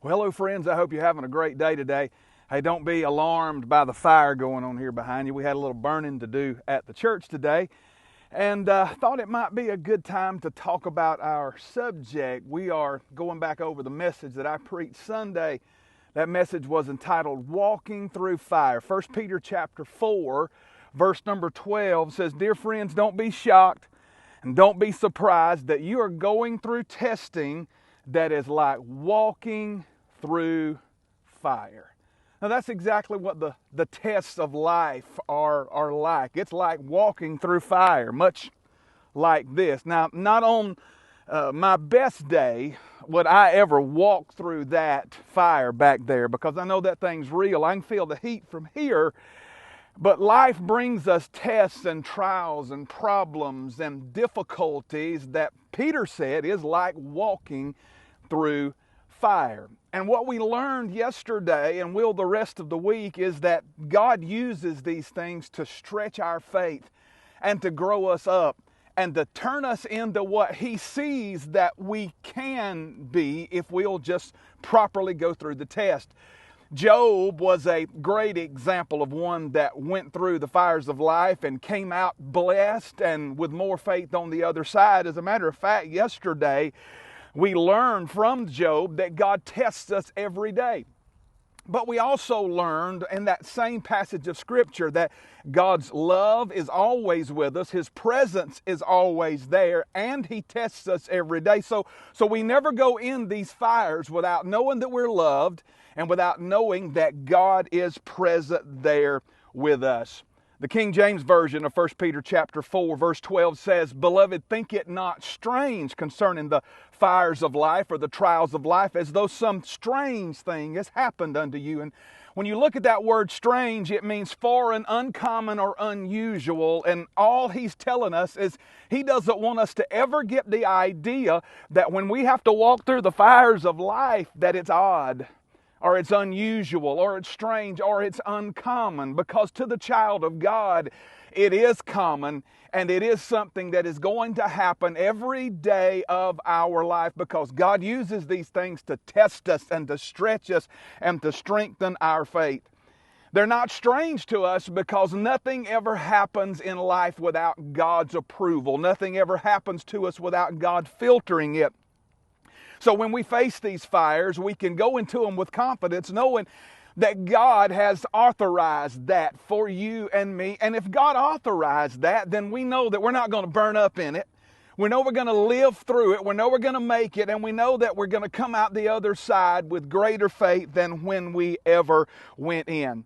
Well, hello, friends. I hope you're having a great day today. Hey, don't be alarmed by the fire going on here behind you. We had a little burning to do at the church today, and thought it might be a good time to talk about our subject. We are going back over the message that I preached Sunday. That message was entitled Walking Through Fire. 1 Peter chapter 4, verse number 12 says, "Dear friends, don't be shocked and don't be surprised that you are going through testing that is like walking through fire." Now that's exactly what the tests of life are like. It's like walking through fire, much like this. Now, not on my best day would I ever walk through that fire back there, because I know that thing's real. I can feel the heat from here. But life brings us tests and trials and problems and difficulties that Peter said is like walking through fire. And what we learned yesterday and will the rest of the week is that God uses these things to stretch our faith and to grow us up and to turn us into what He sees that we can be if we'll just properly go through the test. Job was a great example of one that went through the fires of life and came out blessed and with more faith on the other side. As a matter of fact, yesterday we learned from Job that God tests us every day. But we also learned in that same passage of Scripture that God's love is always with us, His presence is always there, and He tests us every day. So we never go in these fires without knowing that we're loved and without knowing that God is present there with us. The King James Version of 1 Peter chapter 4, verse 12 says, "Beloved, think it not strange concerning the fires of life or the trials of life, as though some strange thing has happened unto you." And when you look at that word strange, it means foreign, uncommon, or unusual. And all he's telling us is he doesn't want us to ever get the idea that when we have to walk through the fires of life, that it's odd, or it's unusual, or it's strange, or it's uncommon. Because to the child of God, it is common, and it is something that is going to happen every day of our life, because God uses these things to test us and to stretch us and to strengthen our faith. They're not strange to us because nothing ever happens in life without God's approval. Nothing ever happens to us without God filtering it. So when we face these fires, we can go into them with confidence, knowing that God has authorized that for you and me. And if God authorized that, then we know that we're not going to burn up in it. We know we're going to live through it. We know we're going to make it. And we know that we're going to come out the other side with greater faith than when we ever went in.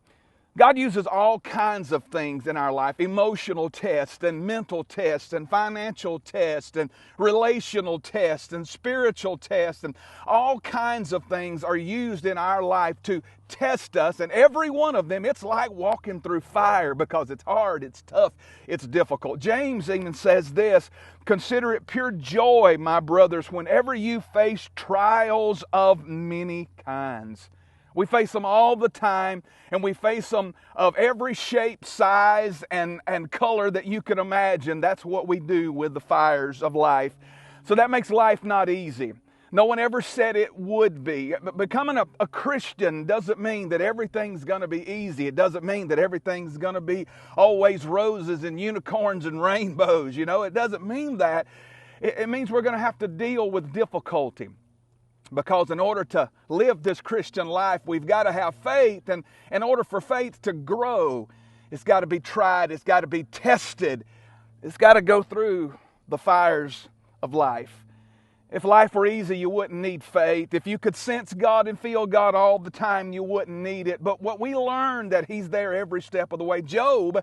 God uses all kinds of things in our life: emotional tests and mental tests and financial tests and relational tests and spiritual tests, and all kinds of things are used in our life to test us. And every one of them, it's like walking through fire, because it's hard, it's tough, it's difficult. James even says this: "Consider it pure joy, my brothers, whenever you face trials of many kinds." We face them all the time, and we face them of every shape, size, and color that you can imagine. That's what we do with the fires of life. So that makes life not easy. No one ever said it would be. But becoming a Christian doesn't mean that everything's going to be easy. It doesn't mean that everything's going to be always roses and unicorns and rainbows. It doesn't mean that. It means we're going to have to deal with difficulty. Because in order to live this Christian life, we've got to have faith. And in order for faith to grow, it's got to be tried. It's got to be tested. It's got to go through the fires of life. If life were easy, you wouldn't need faith. If you could sense God and feel God all the time, you wouldn't need it. But what we learned, that He's there every step of the way. Job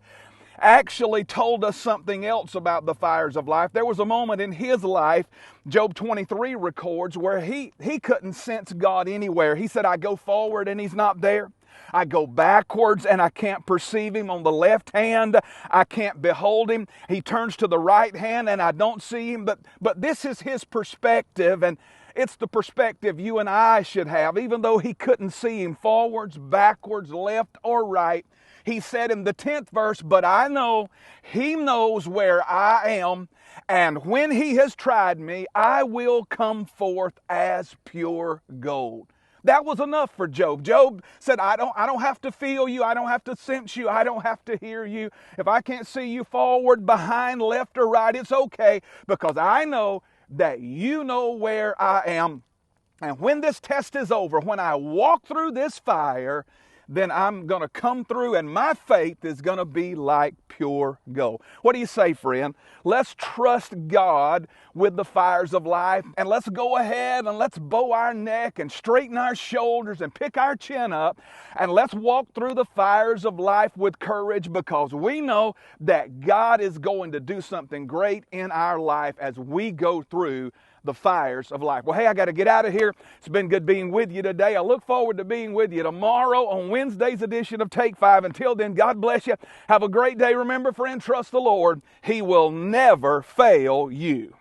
actually told us something else about the fires of life. There was a moment in his life, Job 23 records, where he couldn't sense God anywhere. He said, "I go forward and He's not there. I go backwards and I can't perceive Him. On the left hand, I can't behold Him. He turns to the right hand and I don't see Him." But this is his perspective, and it's the perspective you and I should have. Even though he couldn't see Him forwards, backwards, left, or right, he said in the 10th verse, "But I know He knows where I am, and when He has tried me, I will come forth as pure gold." That was enough for Job. Job said, I don't have to feel you. I don't have to sense you. I don't have to hear you. If I can't see you forward, behind, left, or right, it's okay, because I know that you know where I am. And when this test is over, when I walk through this fire, then I'm going to come through and my faith is going to be like pure gold. What do you say, friend? Let's trust God with the fires of life, and let's go ahead and let's bow our neck and straighten our shoulders and pick our chin up, and let's walk through the fires of life with courage, because we know that God is going to do something great in our life as we go through the fires of life. Well, hey, I got to get out of here. It's been good being with you today. I look forward to being with you tomorrow on Wednesday's edition of Take 5. Until then, God bless you. Have a great day. Remember, friend, trust the Lord. He will never fail you.